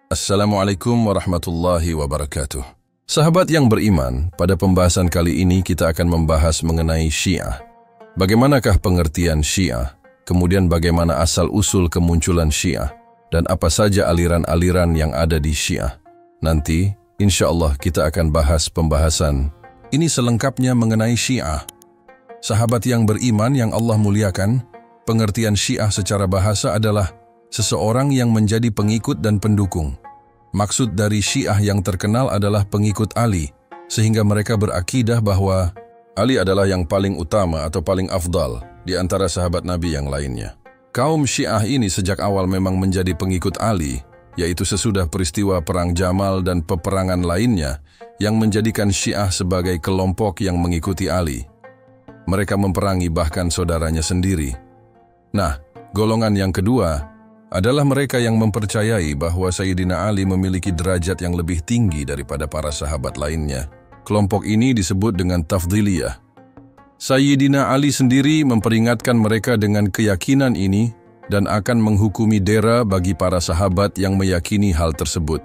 Assalamualaikum warahmatullahi wabarakatuh. Sahabat yang beriman, pada pembahasan kali ini kita akan membahas mengenai Syiah. Bagaimanakah pengertian Syiah? Kemudian bagaimana asal-usul kemunculan Syiah? Dan apa saja aliran-aliran yang ada di Syiah? Nanti, insya Allah kita akan bahas pembahasan ini selengkapnya mengenai Syiah. Sahabat yang beriman yang Allah muliakan, pengertian Syiah secara bahasa adalah seseorang yang menjadi pengikut dan pendukung. Maksud dari Syiah yang terkenal adalah pengikut Ali, sehingga mereka berakidah bahwa Ali adalah yang paling utama atau paling afdal di antara sahabat Nabi yang lainnya. Kaum Syiah ini sejak awal memang menjadi pengikut Ali, yaitu sesudah peristiwa Perang Jamal dan peperangan lainnya yang menjadikan Syiah sebagai kelompok yang mengikuti Ali. Mereka memperangi bahkan saudaranya sendiri. Nah, golongan yang kedua adalah mereka yang mempercayai bahwa Sayyidina Ali memiliki derajat yang lebih tinggi daripada para sahabat lainnya. Kelompok ini disebut dengan Tafdhiliyah. Sayyidina Ali sendiri memperingatkan mereka dengan keyakinan ini dan akan menghukumi dera bagi para sahabat yang meyakini hal tersebut.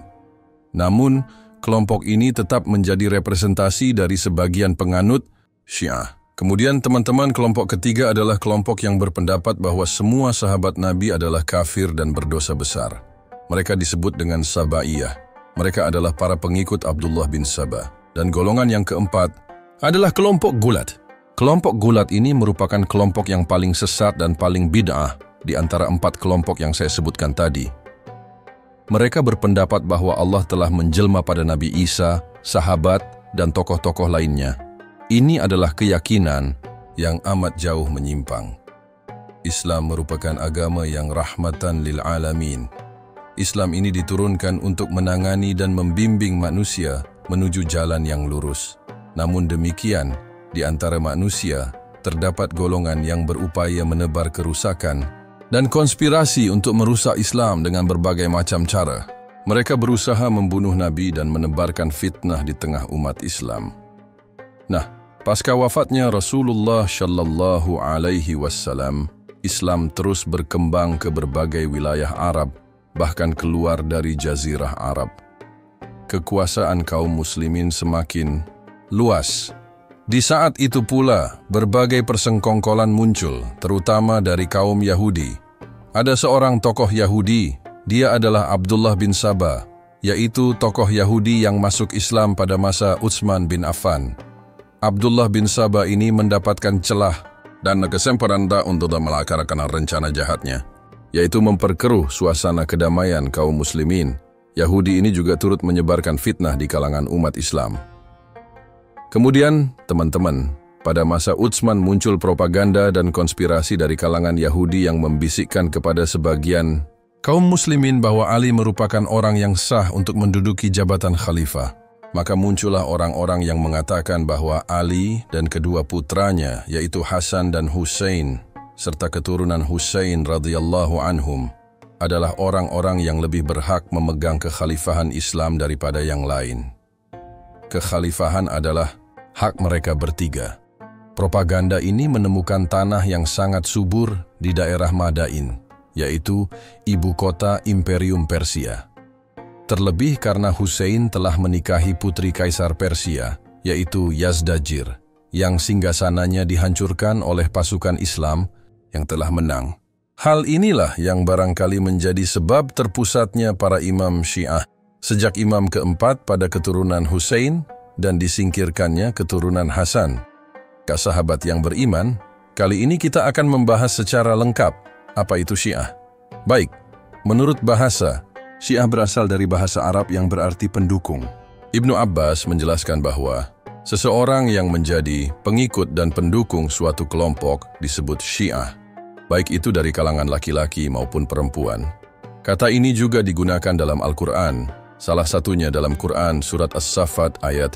Namun, kelompok ini tetap menjadi representasi dari sebagian penganut Syiah. Kemudian teman-teman kelompok ketiga adalah kelompok yang berpendapat bahwa semua sahabat Nabi adalah kafir dan berdosa besar. Mereka disebut dengan Sabaiyah. Mereka adalah para pengikut Abdullah bin Sabah. Dan golongan yang keempat adalah kelompok Gulat. Kelompok Gulat ini merupakan kelompok yang paling sesat dan paling bid'ah di antara 4 kelompok yang saya sebutkan tadi. Mereka berpendapat bahwa Allah telah menjelma pada Nabi Isa, sahabat, dan tokoh-tokoh lainnya. Ini adalah keyakinan yang amat jauh menyimpang. Islam merupakan agama yang rahmatan lil alamin. Islam ini diturunkan untuk menangani dan membimbing manusia menuju jalan yang lurus. Namun demikian, di antara manusia terdapat golongan yang berupaya menebar kerusakan dan konspirasi untuk merusak Islam dengan berbagai macam cara. Mereka berusaha membunuh Nabi dan menebarkan fitnah di tengah umat Islam. Nah, pasca wafatnya Rasulullah Shallallahu Alaihi Wasallam, Islam terus berkembang ke berbagai wilayah Arab, bahkan keluar dari Jazirah Arab. Kekuasaan kaum muslimin semakin luas. Di saat itu pula, berbagai persengkongkolan muncul, terutama dari kaum Yahudi. Ada seorang tokoh Yahudi, dia adalah Abdullah bin Sabah, yaitu tokoh Yahudi yang masuk Islam pada masa Utsman bin Affan. Abdullah bin Sabah ini mendapatkan celah dan kesempatan untuk melaksanakan rencana jahatnya, yaitu memperkeruh suasana kedamaian kaum muslimin. Yahudi ini juga turut menyebarkan fitnah di kalangan umat Islam. Kemudian, teman-teman, pada masa Utsman muncul propaganda dan konspirasi dari kalangan Yahudi yang membisikkan kepada sebagian kaum muslimin bahwa Ali merupakan orang yang sah untuk menduduki jabatan khalifah. Maka muncullah orang-orang yang mengatakan bahwa Ali dan kedua putranya, yaitu Hasan dan Husain, serta keturunan Husain radhiyallahu anhum, adalah orang-orang yang lebih berhak memegang kekhalifahan Islam daripada yang lain. Kekhalifahan adalah hak mereka bertiga. Propaganda ini menemukan tanah yang sangat subur di daerah Madain, yaitu ibu kota Imperium Persia. Terlebih karena Husain telah menikahi putri Kaisar Persia, yaitu Yazdajir, yang singgasananya dihancurkan oleh pasukan Islam yang telah menang. Hal inilah yang barangkali menjadi sebab terpusatnya para imam Syiah, sejak imam keempat pada keturunan Husain dan disingkirkannya keturunan Hasan. Sahabat yang beriman, kali ini kita akan membahas secara lengkap apa itu Syiah. Baik, menurut bahasa, Syiah berasal dari bahasa Arab yang berarti pendukung. Ibnu Abbas menjelaskan bahwa seseorang yang menjadi pengikut dan pendukung suatu kelompok disebut Syiah, baik itu dari kalangan laki-laki maupun perempuan. Kata ini juga digunakan dalam Al-Quran, salah satunya dalam Quran Surat As-Saffat ayat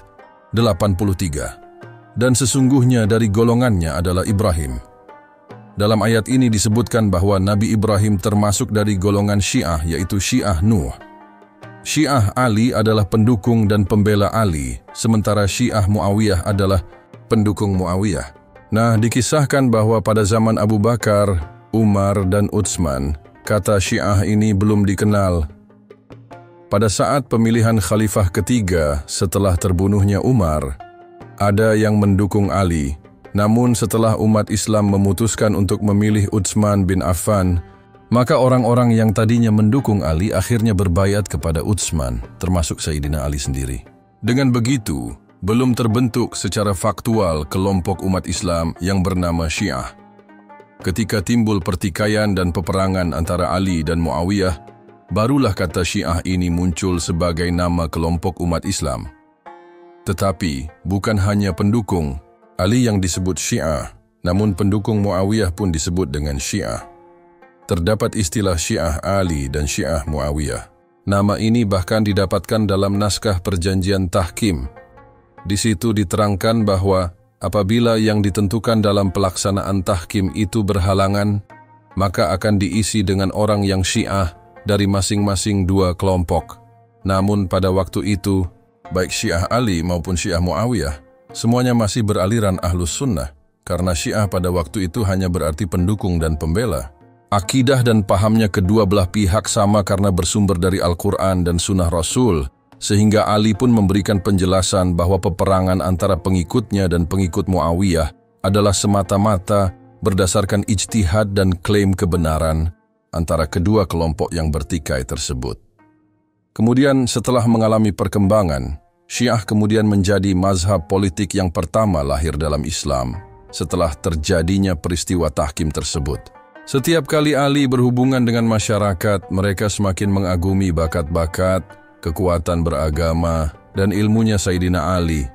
83. Dan sesungguhnya dari golongannya adalah Ibrahim. Dalam ayat ini disebutkan bahwa Nabi Ibrahim termasuk dari golongan Syiah, yaitu Syiah Nuh. Syiah Ali adalah pendukung dan pembela Ali, sementara Syiah Muawiyah adalah pendukung Muawiyah. Nah, dikisahkan bahwa pada zaman Abu Bakar, Umar, dan Utsman, kata Syiah ini belum dikenal. pada saat pemilihan khalifah ketiga setelah terbunuhnya Umar, ada yang mendukung Ali. Namun setelah umat Islam memutuskan untuk memilih Utsman bin Affan, maka orang-orang yang tadinya mendukung Ali akhirnya berbaiat kepada Utsman, termasuk Sayyidina Ali sendiri. Dengan begitu, belum terbentuk secara faktual kelompok umat Islam yang bernama Syiah. Ketika timbul pertikaian dan peperangan antara Ali dan Muawiyah, barulah kata Syiah ini muncul sebagai nama kelompok umat Islam. Tetapi, bukan hanya pendukung Ali yang disebut Syiah, namun pendukung Muawiyah pun disebut dengan Syiah. Terdapat istilah Syiah Ali dan Syiah Muawiyah. Nama ini bahkan didapatkan dalam naskah perjanjian Tahkim. Di situ diterangkan bahwa apabila yang ditentukan dalam pelaksanaan Tahkim itu berhalangan, maka akan diisi dengan orang yang Syiah dari masing-masing dua kelompok. Namun pada waktu itu, baik Syiah Ali maupun Syiah Muawiyah, semuanya masih beraliran Ahlus Sunnah, karena Syiah pada waktu itu hanya berarti pendukung dan pembela. Akidah dan pahamnya kedua belah pihak sama karena bersumber dari Al-Quran dan Sunnah Rasul, sehingga Ali pun memberikan penjelasan bahwa peperangan antara pengikutnya dan pengikut Muawiyah adalah semata-mata berdasarkan ijtihad dan klaim kebenaran antara kedua kelompok yang bertikai tersebut. Kemudian setelah mengalami perkembangan, Syiah kemudian menjadi mazhab politik yang pertama lahir dalam Islam setelah terjadinya peristiwa Tahkim tersebut. Setiap kali Ali berhubungan dengan masyarakat, mereka semakin mengagumi bakat-bakat, kekuatan beragama, dan ilmunya Sayyidina Ali.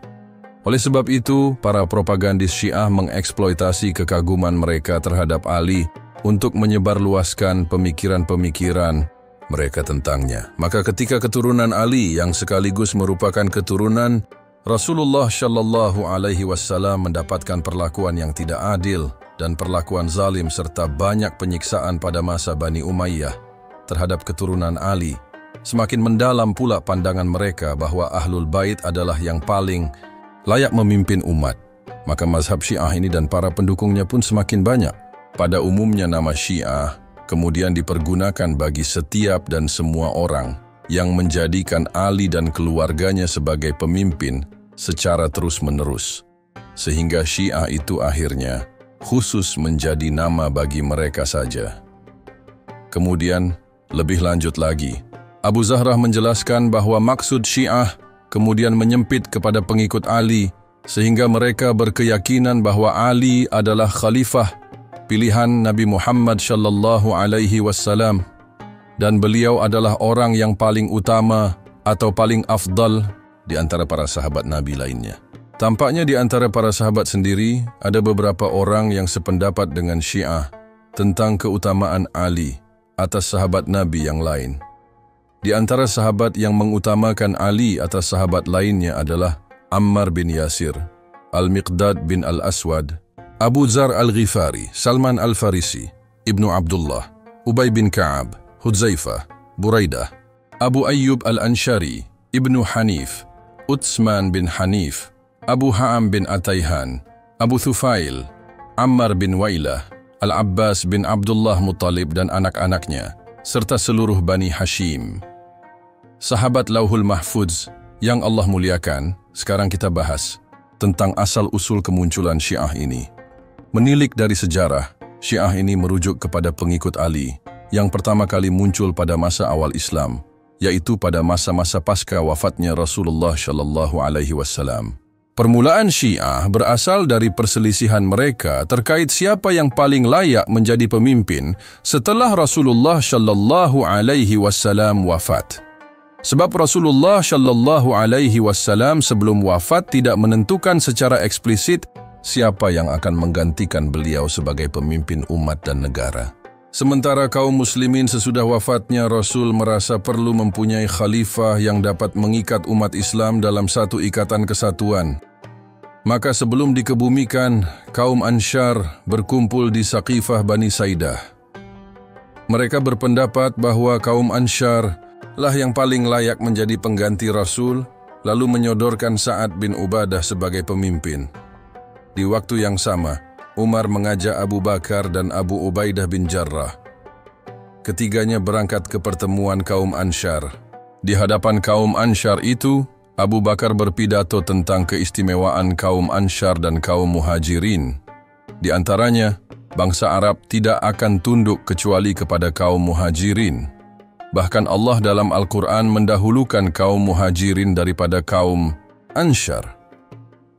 Oleh sebab itu, para propagandis Syiah mengeksploitasi kekaguman mereka terhadap Ali untuk menyebarluaskan pemikiran-pemikiran mereka tentangnya. Maka ketika keturunan Ali yang sekaligus merupakan keturunan Rasulullah Shallallahu Alaihi Wasallam mendapatkan perlakuan yang tidak adil dan perlakuan zalim serta banyak penyiksaan pada masa Bani Umayyah terhadap keturunan Ali, semakin mendalam pula pandangan mereka bahwa Ahlul Bait adalah yang paling layak memimpin umat. Maka mazhab Syiah ini dan para pendukungnya pun semakin banyak. Pada umumnya nama Syiah kemudian dipergunakan bagi setiap dan semua orang yang menjadikan Ali dan keluarganya sebagai pemimpin secara terus-menerus. Sehingga Syiah itu akhirnya khusus menjadi nama bagi mereka saja. Kemudian, lebih lanjut lagi, Abu Zahrah menjelaskan bahwa maksud Syiah kemudian menyempit kepada pengikut Ali, sehingga mereka berkeyakinan bahwa Ali adalah khalifah pilihan Nabi Muhammad Shallallahu Alaihi Wasallam, dan beliau adalah orang yang paling utama atau paling afdal di antara para sahabat Nabi lainnya. Tampaknya di antara para sahabat sendiri ada beberapa orang yang sependapat dengan Syiah tentang keutamaan Ali atas sahabat Nabi yang lain. Di antara sahabat yang mengutamakan Ali atas sahabat lainnya adalah Ammar bin Yasir, Al-Miqdad bin Al-Aswad, Abu Dzar Al-Ghifari, Salman Al-Farisi, Ibnu Abdullah, Ubay bin Ka'ab, Hudzaifah, Buraidah, Abu Ayyub Al-Anshari, Ibnu Hanif, Utsman bin Hanif, Abu Ha'am bin Atayhan, Abu Thufail, Ammar bin Wailah, Al-Abbas bin Abdullah Muttalib dan anak-anaknya, serta seluruh Bani Hashim. Sahabat Lauhul Mahfudz yang Allah muliakan, sekarang kita bahas tentang asal-usul kemunculan Syiah ini. Menilik dari sejarah, Syiah ini merujuk kepada pengikut Ali yang pertama kali muncul pada masa awal Islam, yaitu pada masa-masa pasca wafatnya Rasulullah Shallallahu Alaihi Wasallam. Permulaan Syiah berasal dari perselisihan mereka terkait siapa yang paling layak menjadi pemimpin setelah Rasulullah Shallallahu Alaihi Wasallam wafat. Sebab Rasulullah Shallallahu Alaihi Wasallam sebelum wafat tidak menentukan secara eksplisit siapa yang akan menggantikan beliau sebagai pemimpin umat dan negara. Sementara kaum muslimin sesudah wafatnya Rasul merasa perlu mempunyai khalifah yang dapat mengikat umat Islam dalam satu ikatan kesatuan. Maka sebelum dikebumikan, kaum Ansyar berkumpul di Saqifah Bani Saidah. Mereka berpendapat bahwa kaum Ansyar lah yang paling layak menjadi pengganti Rasul, lalu menyodorkan Sa'ad bin Ubadah sebagai pemimpin. Di waktu yang sama, Umar mengajak Abu Bakar dan Abu Ubaidah bin Jarrah. Ketiganya berangkat ke pertemuan kaum Ansyar. Di hadapan kaum Ansyar itu, Abu Bakar berpidato tentang keistimewaan kaum Ansyar dan kaum Muhajirin. Di antaranya, bangsa Arab tidak akan tunduk kecuali kepada kaum Muhajirin. Bahkan Allah dalam Al-Quran mendahulukan kaum Muhajirin daripada kaum Ansyar.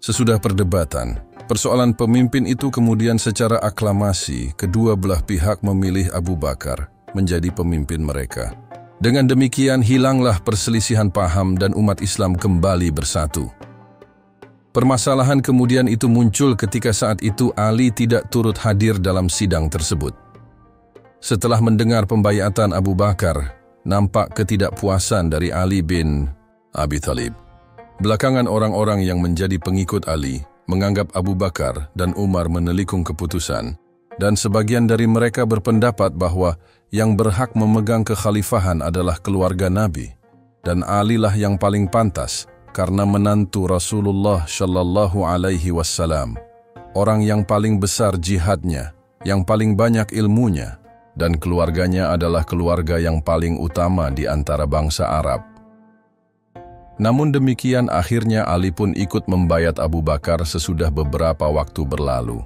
Sesudah perdebatan, persoalan pemimpin itu kemudian secara aklamasi kedua belah pihak memilih Abu Bakar menjadi pemimpin mereka. Dengan demikian hilanglah perselisihan paham dan umat Islam kembali bersatu. Permasalahan kemudian itu muncul ketika saat itu Ali tidak turut hadir dalam sidang tersebut. Setelah mendengar pembaiatan Abu Bakar, nampak ketidakpuasan dari Ali bin Abi Thalib. Belakangan orang-orang yang menjadi pengikut Ali menganggap Abu Bakar dan Umar menelikung keputusan, dan sebagian dari mereka berpendapat bahwa yang berhak memegang kekhalifahan adalah keluarga Nabi, dan Ali lah yang paling pantas karena menantu Rasulullah Shallallahu Alaihi Wasallam, orang yang paling besar jihadnya, yang paling banyak ilmunya, dan keluarganya adalah keluarga yang paling utama di antara bangsa Arab. Namun demikian akhirnya Ali pun ikut membayat Abu Bakar sesudah beberapa waktu berlalu.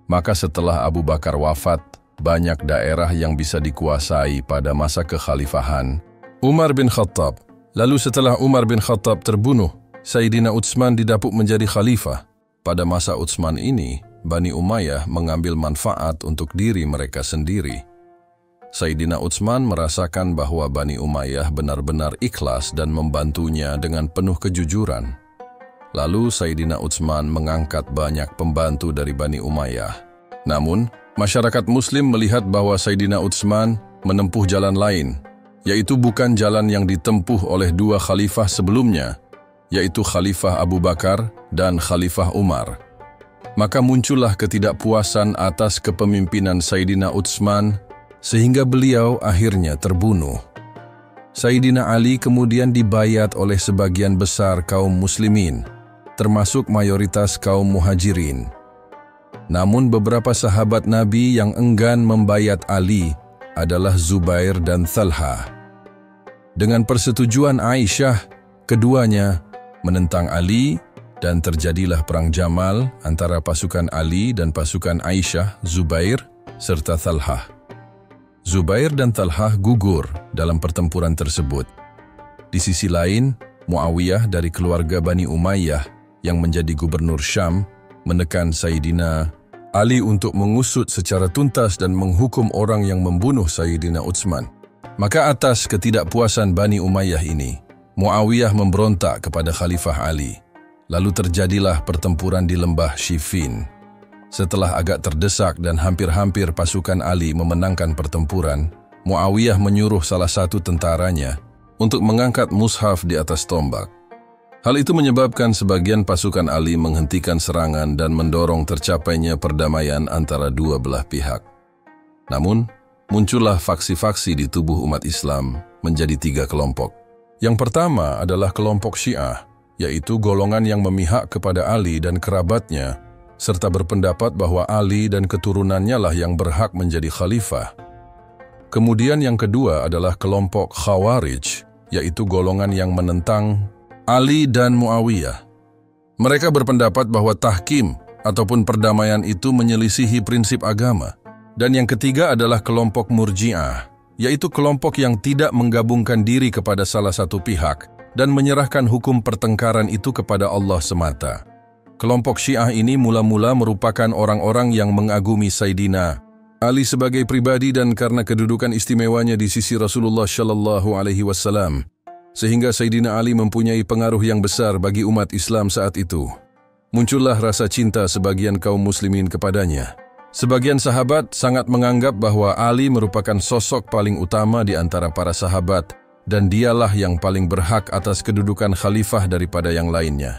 Maka setelah Abu Bakar wafat, banyak daerah yang bisa dikuasai pada masa kekhalifahan Umar bin Khattab. Lalu setelah Umar bin Khattab terbunuh, Sayyidina Utsman didapuk menjadi khalifah. Pada masa Utsman ini, Bani Umayyah mengambil manfaat untuk diri mereka sendiri. Sayyidina Utsman merasakan bahwa Bani Umayyah benar-benar ikhlas dan membantunya dengan penuh kejujuran. Lalu Sayyidina Utsman mengangkat banyak pembantu dari Bani Umayyah. Namun, masyarakat Muslim melihat bahwa Sayyidina Utsman menempuh jalan lain, yaitu bukan jalan yang ditempuh oleh dua khalifah sebelumnya, yaitu Khalifah Abu Bakar dan Khalifah Umar. Maka muncullah ketidakpuasan atas kepemimpinan Sayyidina Utsman, sehingga beliau akhirnya terbunuh. Sayyidina Ali kemudian dibayat oleh sebagian besar kaum muslimin, termasuk mayoritas kaum muhajirin. Namun beberapa sahabat Nabi yang enggan membayat Ali adalah Zubair dan Thalha. Dengan persetujuan Aisyah, keduanya menentang Ali dan terjadilah perang Jamal antara pasukan Ali dan pasukan Aisyah, Zubair, serta Thalha. Zubair dan Thalha gugur dalam pertempuran tersebut. Di sisi lain, Muawiyah dari keluarga Bani Umayyah yang menjadi gubernur Syam menekan Sayyidina Ali untuk mengusut secara tuntas dan menghukum orang yang membunuh Sayyidina Utsman. Maka atas ketidakpuasan Bani Umayyah ini, Muawiyah memberontak kepada Khalifah Ali. Lalu terjadilah pertempuran di lembah Siffin. Setelah agak terdesak dan hampir-hampir pasukan Ali memenangkan pertempuran, Muawiyah menyuruh salah satu tentaranya untuk mengangkat mushaf di atas tombak. Hal itu menyebabkan sebagian pasukan Ali menghentikan serangan dan mendorong tercapainya perdamaian antara dua belah pihak. Namun, muncullah faksi-faksi di tubuh umat Islam menjadi tiga kelompok. Yang pertama adalah kelompok Syiah, yaitu golongan yang memihak kepada Ali dan kerabatnya, serta berpendapat bahwa Ali dan keturunannya lah yang berhak menjadi khalifah. Kemudian yang kedua adalah kelompok Khawarij, yaitu golongan yang menentang Ali dan Muawiyah. Mereka berpendapat bahwa tahkim ataupun perdamaian itu menyelisihi prinsip agama. Dan yang ketiga adalah kelompok Murji'ah, yaitu kelompok yang tidak menggabungkan diri kepada salah satu pihak dan menyerahkan hukum pertengkaran itu kepada Allah semata. Kelompok Syiah ini mula-mula merupakan orang-orang yang mengagumi Sayyidina Ali sebagai pribadi dan karena kedudukan istimewanya di sisi Rasulullah Shallallahu Alaihi Wasallam, sehingga Sayyidina Ali mempunyai pengaruh yang besar bagi umat Islam saat itu. Muncullah rasa cinta sebagian kaum muslimin kepadanya. Sebagian sahabat sangat menganggap bahwa Ali merupakan sosok paling utama di antara para sahabat dan dialah yang paling berhak atas kedudukan khalifah daripada yang lainnya.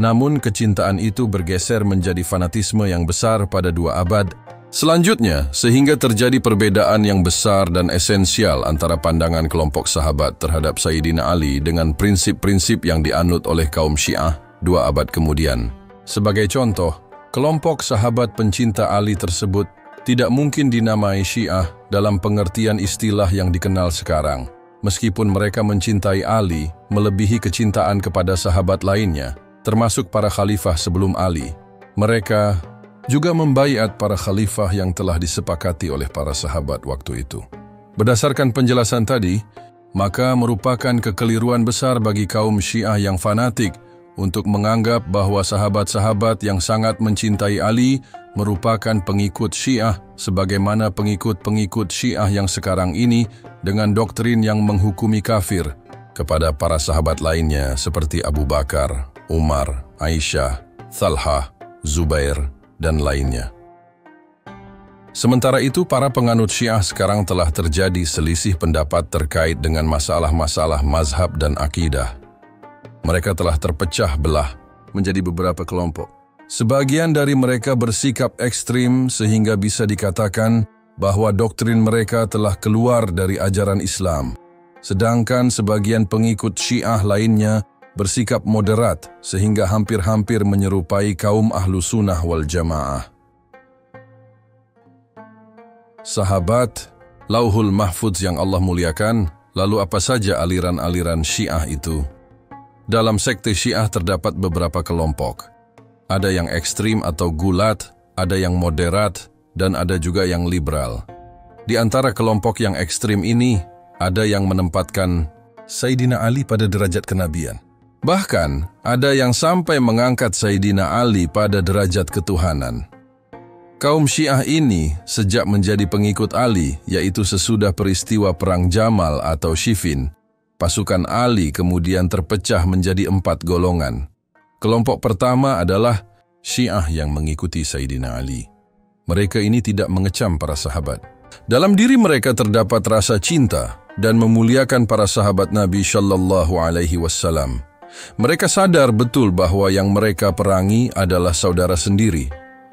Namun kecintaan itu bergeser menjadi fanatisme yang besar pada 2 abad selanjutnya, sehingga terjadi perbedaan yang besar dan esensial antara pandangan kelompok sahabat terhadap Sayyidina Ali dengan prinsip-prinsip yang dianut oleh kaum Syiah 2 abad kemudian. Sebagai contoh, kelompok sahabat pencinta Ali tersebut tidak mungkin dinamai Syiah dalam pengertian istilah yang dikenal sekarang. meskipun mereka mencintai Ali melebihi kecintaan kepada sahabat lainnya, termasuk para khalifah sebelum Ali, mereka juga membaiat para khalifah yang telah disepakati oleh para sahabat waktu itu. Berdasarkan penjelasan tadi, maka merupakan kekeliruan besar bagi kaum Syiah yang fanatik untuk menganggap bahwa sahabat-sahabat yang sangat mencintai Ali merupakan pengikut Syiah sebagaimana pengikut-pengikut Syiah yang sekarang ini dengan doktrin yang menghukumi kafir kepada para sahabat lainnya seperti Abu Bakar, Umar, Aisyah, Thalhah, Zubair, dan lainnya. Sementara itu, para penganut Syiah sekarang telah terjadi selisih pendapat terkait dengan masalah-masalah mazhab dan akidah. Mereka telah terpecah belah menjadi beberapa kelompok. Sebagian dari mereka bersikap ekstrim sehingga bisa dikatakan bahwa doktrin mereka telah keluar dari ajaran Islam. Sedangkan sebagian pengikut Syiah lainnya bersikap moderat sehingga hampir-hampir menyerupai kaum Ahlu Sunnah wal Jamaah. Sahabat, Lauhul Mahfudz yang Allah muliakan, lalu apa saja aliran-aliran Syiah itu? Dalam sekte Syiah terdapat beberapa kelompok. Ada yang ekstrim atau gulat, ada yang moderat, dan ada juga yang liberal. Di antara kelompok yang ekstrim ini, ada yang menempatkan Sayyidina Ali pada derajat kenabian. Bahkan, ada yang sampai mengangkat Sayyidina Ali pada derajat ketuhanan. Kaum Syiah ini sejak menjadi pengikut Ali, yaitu sesudah peristiwa Perang Jamal atau Siffin, pasukan Ali kemudian terpecah menjadi 4 golongan. Kelompok pertama adalah Syiah yang mengikuti Sayyidina Ali. Mereka ini tidak mengecam para sahabat. Dalam diri mereka terdapat rasa cinta dan memuliakan para sahabat Nabi Shallallahu Alaihi Wasallam. Mereka sadar betul bahwa yang mereka perangi adalah saudara sendiri.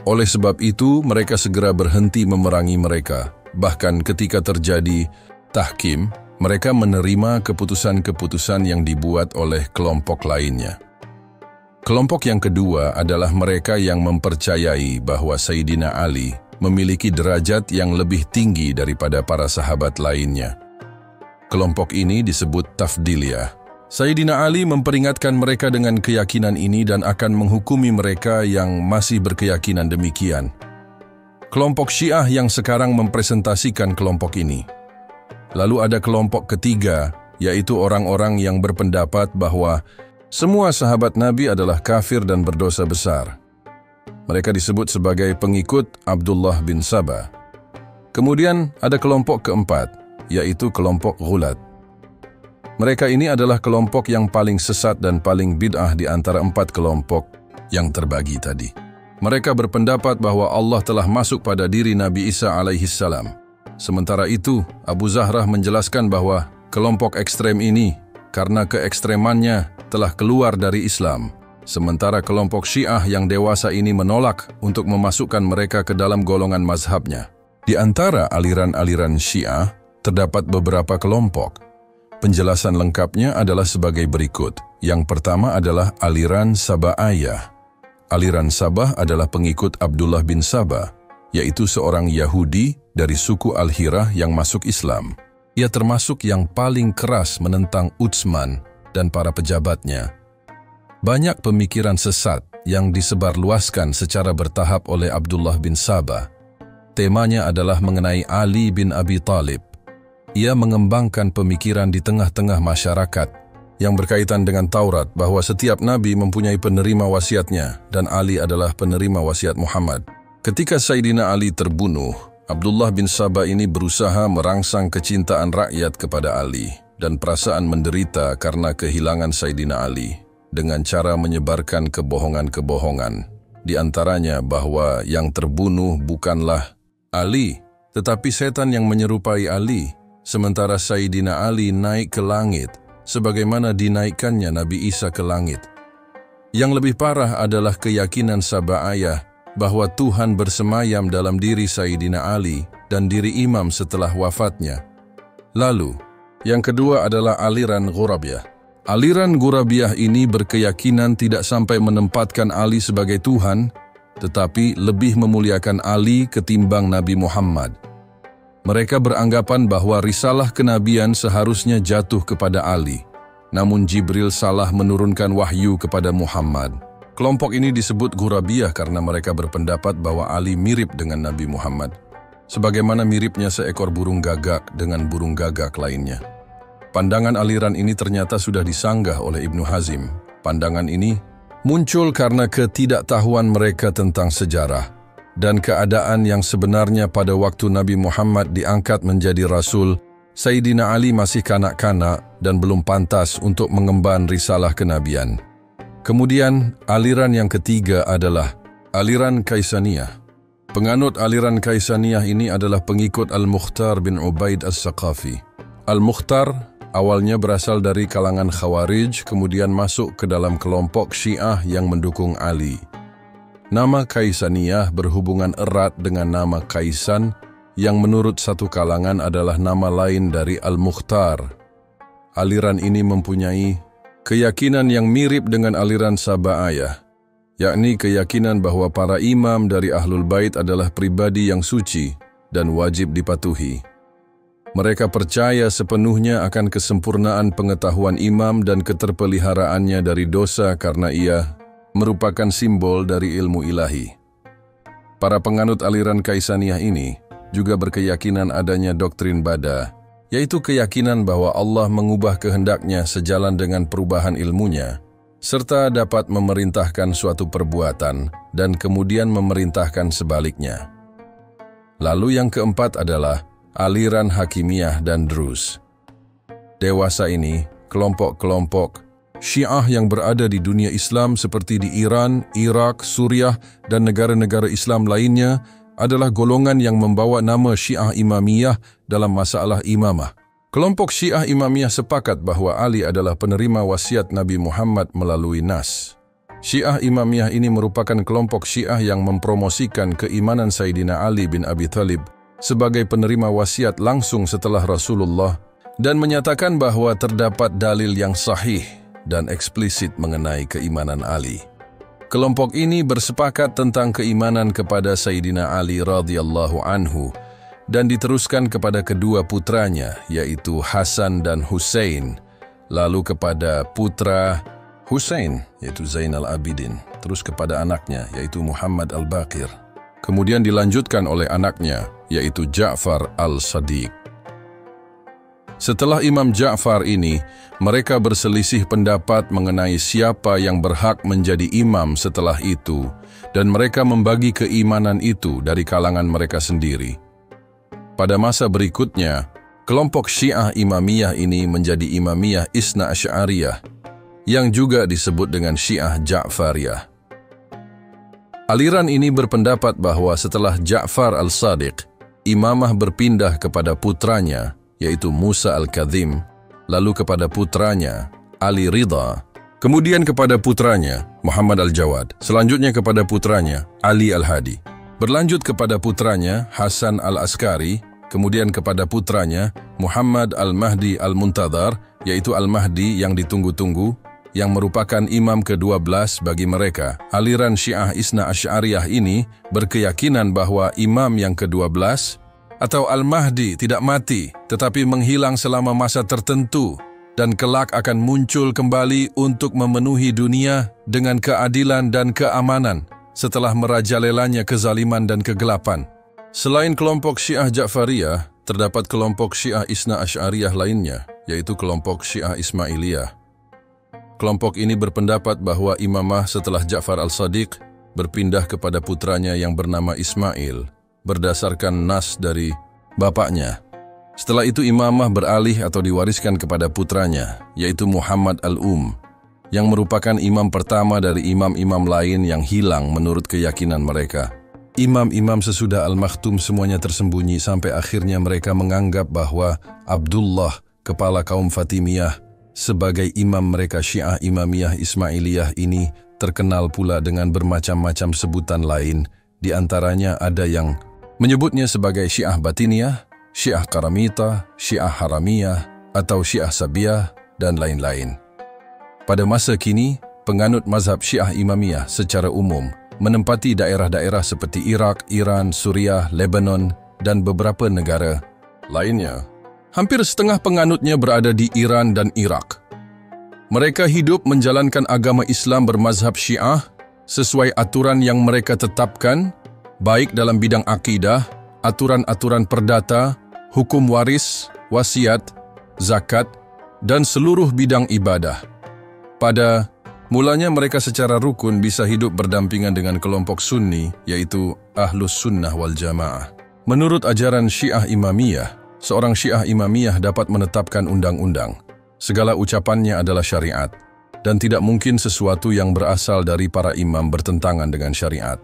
Oleh sebab itu, mereka segera berhenti memerangi mereka. Bahkan ketika terjadi tahkim, mereka menerima keputusan-keputusan yang dibuat oleh kelompok lainnya. Kelompok yang kedua adalah mereka yang mempercayai bahwa Sayyidina Ali memiliki derajat yang lebih tinggi daripada para sahabat lainnya. Kelompok ini disebut Tafdiliyah. Sayyidina Ali memperingatkan mereka dengan keyakinan ini dan akan menghukumi mereka yang masih berkeyakinan demikian. Kelompok Syiah yang sekarang mempresentasikan kelompok ini. Lalu ada kelompok ketiga, yaitu orang-orang yang berpendapat bahwa semua sahabat Nabi adalah kafir dan berdosa besar. Mereka disebut sebagai pengikut Abdullah bin Sabah. Kemudian ada kelompok keempat, yaitu kelompok Ghulat. Mereka ini adalah kelompok yang paling sesat dan paling bid'ah di antara 4 kelompok yang terbagi tadi. Mereka berpendapat bahwa Allah telah masuk pada diri Nabi Isa alaihissalam. Sementara itu, Abu Zahrah menjelaskan bahwa kelompok ekstrem ini, karena keekstremannya, telah keluar dari Islam. Sementara kelompok Syiah yang dewasa ini menolak untuk memasukkan mereka ke dalam golongan mazhabnya. Di antara aliran-aliran Syiah, terdapat beberapa kelompok. Penjelasan lengkapnya adalah sebagai berikut. Yang pertama adalah aliran Saba'iyah. Aliran Sabah adalah pengikut Abdullah bin Sabah, yaitu seorang Yahudi dari suku Al-Hirah yang masuk Islam. Ia termasuk yang paling keras menentang Utsman dan para pejabatnya. Banyak pemikiran sesat yang disebarluaskan secara bertahap oleh Abdullah bin Sabah. Temanya adalah mengenai Ali bin Abi Thalib. Ia mengembangkan pemikiran di tengah-tengah masyarakat yang berkaitan dengan Taurat bahwa setiap nabi mempunyai penerima wasiatnya dan Ali adalah penerima wasiat Muhammad. Ketika Sayyidina Ali terbunuh, Abdullah bin Sabah ini berusaha merangsang kecintaan rakyat kepada Ali dan perasaan menderita karena kehilangan Sayyidina Ali dengan cara menyebarkan kebohongan-kebohongan. Di antaranya bahwa yang terbunuh bukanlah Ali, tetapi setan yang menyerupai Ali. Sementara Sayyidina Ali naik ke langit, sebagaimana dinaikkannya Nabi Isa ke langit. Yang lebih parah adalah keyakinan Saba'iyah bahwa Tuhan bersemayam dalam diri Sayyidina Ali dan diri imam setelah wafatnya. Lalu, yang kedua adalah aliran Ghurabiyah. Aliran Ghurabiyah ini berkeyakinan tidak sampai menempatkan Ali sebagai Tuhan, tetapi lebih memuliakan Ali ketimbang Nabi Muhammad. Mereka beranggapan bahwa risalah kenabian seharusnya jatuh kepada Ali. Namun Jibril salah menurunkan wahyu kepada Muhammad. Kelompok ini disebut Ghurabiyah karena mereka berpendapat bahwa Ali mirip dengan Nabi Muhammad, sebagaimana miripnya seekor burung gagak dengan burung gagak lainnya. Pandangan aliran ini ternyata sudah disanggah oleh Ibnu Hazm. Pandangan ini muncul karena ketidaktahuan mereka tentang sejarah dan keadaan yang sebenarnya pada waktu Nabi Muhammad diangkat menjadi Rasul. Sayyidina Ali masih kanak-kanak dan belum pantas untuk mengemban risalah kenabian. Kemudian, aliran yang ketiga adalah aliran Kaisaniyah. Penganut aliran Kaisaniyah ini adalah pengikut Al-Mukhtar bin Ubaid As-Saqafi. Al-Mukhtar awalnya berasal dari kalangan Khawarij, kemudian masuk ke dalam kelompok Syiah yang mendukung Ali. Nama Kaisaniyah berhubungan erat dengan nama Kaisan, yang menurut satu kalangan adalah nama lain dari Al-Mukhtar. Aliran ini mempunyai keyakinan yang mirip dengan aliran Saba'iyah, yakni keyakinan bahwa para imam dari Ahlul Bait adalah pribadi yang suci dan wajib dipatuhi. Mereka percaya sepenuhnya akan kesempurnaan pengetahuan imam dan keterpeliharaannya dari dosa karena ia merupakan simbol dari ilmu ilahi. Para penganut aliran Kaisaniyah ini juga berkeyakinan adanya doktrin bada, yaitu keyakinan bahwa Allah mengubah kehendaknya sejalan dengan perubahan ilmunya, serta dapat memerintahkan suatu perbuatan dan kemudian memerintahkan sebaliknya. Lalu yang keempat adalah aliran Hakimiyah dan Druz. Dewasa ini, kelompok-kelompok Syiah yang berada di dunia Islam seperti di Iran, Irak, Suriah, dan negara-negara Islam lainnya adalah golongan yang membawa nama Syiah Imamiyah dalam masalah imamah. Kelompok Syiah Imamiyah sepakat bahwa Ali adalah penerima wasiat Nabi Muhammad melalui Nas. Syiah Imamiyah ini merupakan kelompok Syiah yang mempromosikan keimanan Sayyidina Ali bin Abi Thalib sebagai penerima wasiat langsung setelah Rasulullah dan menyatakan bahwa terdapat dalil yang sahih dan eksplisit mengenai keimanan Ali. Kelompok ini bersepakat tentang keimanan kepada Sayyidina Ali radhiyallahu anhu dan diteruskan kepada kedua putranya, yaitu Hasan dan Hussein, lalu kepada putra Hussein, yaitu Zainal Abidin, terus kepada anaknya, yaitu Muhammad Al-Baqir. Kemudian dilanjutkan oleh anaknya, yaitu Ja'far Al-Sadiq. Setelah Imam Ja'far ini, mereka berselisih pendapat mengenai siapa yang berhak menjadi imam setelah itu, dan mereka membagi keimanan itu dari kalangan mereka sendiri. Pada masa berikutnya, kelompok Syiah Imamiyah ini menjadi Imamiyah Isna Asy'ariyah, yang juga disebut dengan Syiah Ja'fariyah. Aliran ini berpendapat bahwa setelah Ja'far Al-Sadiq, imamah berpindah kepada putranya, yaitu Musa Al-Kadhim, lalu kepada putranya Ali Ridha, kemudian kepada putranya Muhammad Al-Jawad, selanjutnya kepada putranya Ali Al-Hadi, berlanjut kepada putranya Hasan Al-Askari, kemudian kepada putranya Muhammad Al-Mahdi Al-Muntadhar, yaitu Al-Mahdi yang ditunggu-tunggu, yang merupakan imam ke-12 bagi mereka. Aliran Syiah Isna Asy'ariyah ini berkeyakinan bahwa imam yang ke-12 atau Al-Mahdi tidak mati, tetapi menghilang selama masa tertentu dan kelak akan muncul kembali untuk memenuhi dunia dengan keadilan dan keamanan setelah merajalelanya kezaliman dan kegelapan. Selain kelompok Syiah Ja'fariyah, terdapat kelompok Syiah Isna Asy'ariyah lainnya, yaitu kelompok Syiah Ismailiyah. Kelompok ini berpendapat bahwa imamah setelah Ja'far Al-Sadiq berpindah kepada putranya yang bernama Ismail, berdasarkan nas dari bapaknya. Setelah itu imamah beralih atau diwariskan kepada putranya, yaitu Muhammad Al-Um, yang merupakan imam pertama dari imam-imam lain yang hilang menurut keyakinan mereka. Imam-imam sesudah Al-Maktum semuanya tersembunyi sampai akhirnya mereka menganggap bahwa Abdullah, kepala kaum Fatimiyah, sebagai imam mereka. Syiah Imamiyah Ismailiyah ini terkenal pula dengan bermacam-macam sebutan lain, di antaranya ada yang menyebutnya sebagai Syiah Batiniyah, Syiah Karamita, Syiah Haramiyah, atau Syiah Sabiyah, dan lain-lain. Pada masa kini, penganut mazhab Syiah Imamiyah secara umum menempati daerah-daerah seperti Irak, Iran, Suriah, Lebanon, dan beberapa negara lainnya, hampir setengah penganutnya berada di Iran dan Irak. Mereka hidup menjalankan agama Islam bermazhab Syiah sesuai aturan yang mereka tetapkan, baik dalam bidang akidah, aturan-aturan perdata, hukum waris, wasiat, zakat, dan seluruh bidang ibadah. Pada mulanya mereka secara rukun bisa hidup berdampingan dengan kelompok Sunni, yaitu Ahlus Sunnah wal Jamaah. Menurut ajaran Syiah Imamiyah, seorang Syiah Imamiyah dapat menetapkan undang-undang. Segala ucapannya adalah syariat, dan tidak mungkin sesuatu yang berasal dari para imam bertentangan dengan syariat.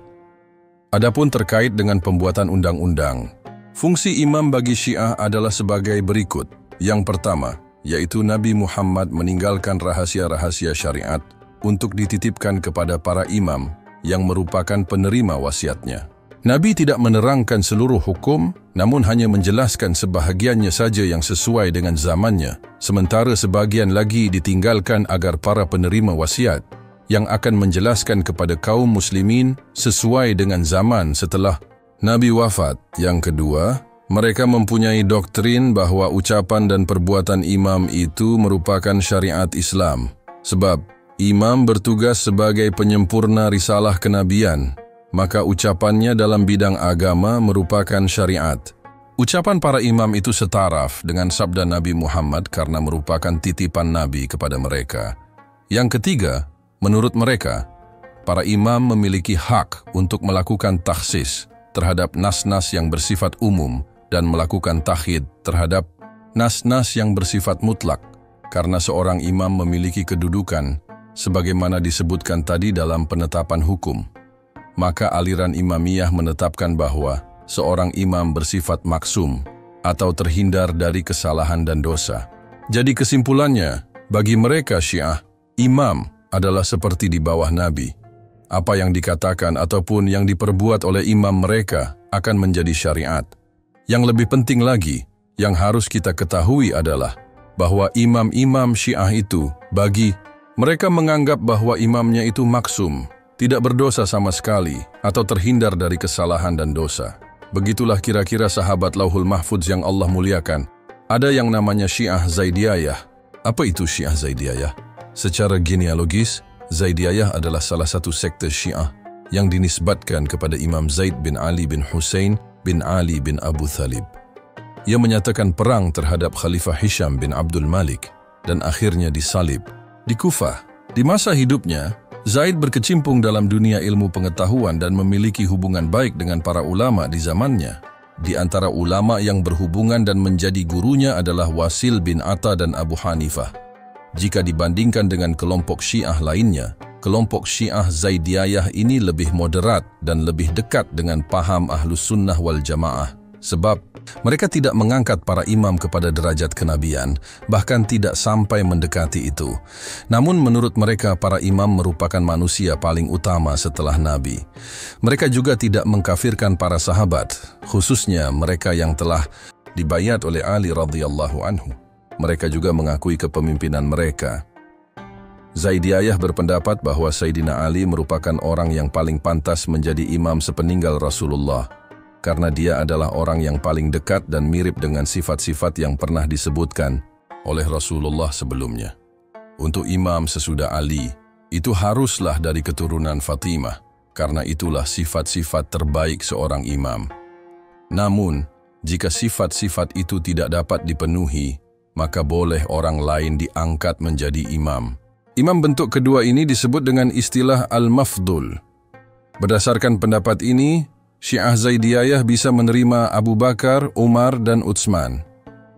Adapun terkait dengan pembuatan undang-undang, fungsi imam bagi Syiah adalah sebagai berikut. Yang pertama, yaitu Nabi Muhammad meninggalkan rahasia-rahasia syariat untuk dititipkan kepada para imam yang merupakan penerima wasiatnya. Nabi tidak menerangkan seluruh hukum, namun hanya menjelaskan sebahagiannya saja yang sesuai dengan zamannya, sementara sebagian lagi ditinggalkan agar para penerima wasiat yang akan menjelaskan kepada kaum muslimin sesuai dengan zaman setelah Nabi wafat. Yang kedua, mereka mempunyai doktrin bahwa ucapan dan perbuatan imam itu merupakan syariat Islam, sebab imam bertugas sebagai penyempurna risalah kenabian, maka ucapannya dalam bidang agama merupakan syariat. Ucapan para imam itu setaraf dengan sabda Nabi Muhammad karena merupakan titipan Nabi kepada mereka. Yang ketiga, menurut mereka, para imam memiliki hak untuk melakukan takhsis terhadap nas-nas yang bersifat umum dan melakukan takhid terhadap nas-nas yang bersifat mutlak, karena seorang imam memiliki kedudukan sebagaimana disebutkan tadi dalam penetapan hukum. Maka aliran Imamiyah menetapkan bahwa seorang imam bersifat maksum atau terhindar dari kesalahan dan dosa. Jadi kesimpulannya, bagi mereka Syiah, imam adalah seperti di bawah Nabi. Apa yang dikatakan ataupun yang diperbuat oleh imam mereka akan menjadi syariat. Yang lebih penting lagi, yang harus kita ketahui adalah bahwa imam-imam Syiah itu, bagi mereka menganggap bahwa imamnya itu maksum, tidak berdosa sama sekali, atau terhindar dari kesalahan dan dosa. Begitulah kira-kira sahabat Lauhul Mahfudz yang Allah muliakan. Ada yang namanya Syiah Zaidiyah. Apa itu Syiah Zaidiyah? Secara genealogis, Zaidiyah adalah salah satu sekte Syiah yang dinisbatkan kepada Imam Zaid bin Ali bin Husain bin Ali bin Abu Thalib. Ia menyatakan perang terhadap Khalifah Hisham bin Abdul Malik dan akhirnya disalib. Di Kufah, di masa hidupnya, Zaid berkecimpung dalam dunia ilmu pengetahuan dan memiliki hubungan baik dengan para ulama di zamannya. Di antara ulama yang berhubungan dan menjadi gurunya adalah Wasil bin Atta dan Abu Hanifah. Jika dibandingkan dengan kelompok Syiah lainnya, kelompok Syiah Zaidiyah ini lebih moderat dan lebih dekat dengan paham Ahlus Sunnah wal Jamaah. Sebab mereka tidak mengangkat para imam kepada derajat kenabian, bahkan tidak sampai mendekati itu. Namun menurut mereka para imam merupakan manusia paling utama setelah Nabi. Mereka juga tidak mengkafirkan para sahabat, khususnya mereka yang telah dibayat oleh Ali radhiyallahu anhu. Mereka juga mengakui kepemimpinan mereka. Zaidiyah berpendapat bahwa Sayyidina Ali merupakan orang yang paling pantas menjadi imam sepeninggal Rasulullah, karena dia adalah orang yang paling dekat dan mirip dengan sifat-sifat yang pernah disebutkan oleh Rasulullah sebelumnya. Untuk imam sesudah Ali, itu haruslah dari keturunan Fatimah, karena itulah sifat-sifat terbaik seorang imam. Namun, jika sifat-sifat itu tidak dapat dipenuhi, maka boleh orang lain diangkat menjadi imam. Imam bentuk kedua ini disebut dengan istilah al-mafdul. Berdasarkan pendapat ini, Syiah Zaidiyah bisa menerima Abu Bakar, Umar, dan Utsman.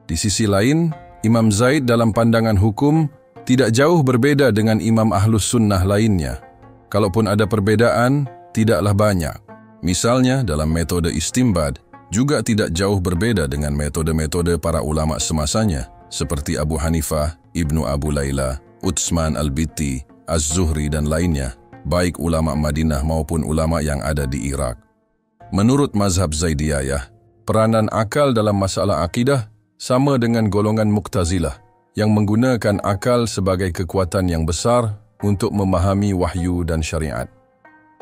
Di sisi lain, Imam Zaid dalam pandangan hukum tidak jauh berbeda dengan imam Ahlus Sunnah lainnya. Kalaupun ada perbedaan, tidaklah banyak. Misalnya, dalam metode istinbad juga tidak jauh berbeda dengan metode-metode para ulama semasanya, seperti Abu Hanifah, Ibnu Abu Layla, Utsman al-Bitti, Az-Zuhri, dan lainnya, baik ulama Madinah maupun ulama yang ada di Irak. Menurut mazhab Zaidiyah, peranan akal dalam masalah akidah sama dengan golongan Mu'tazilah yang menggunakan akal sebagai kekuatan yang besar untuk memahami wahyu dan syariat.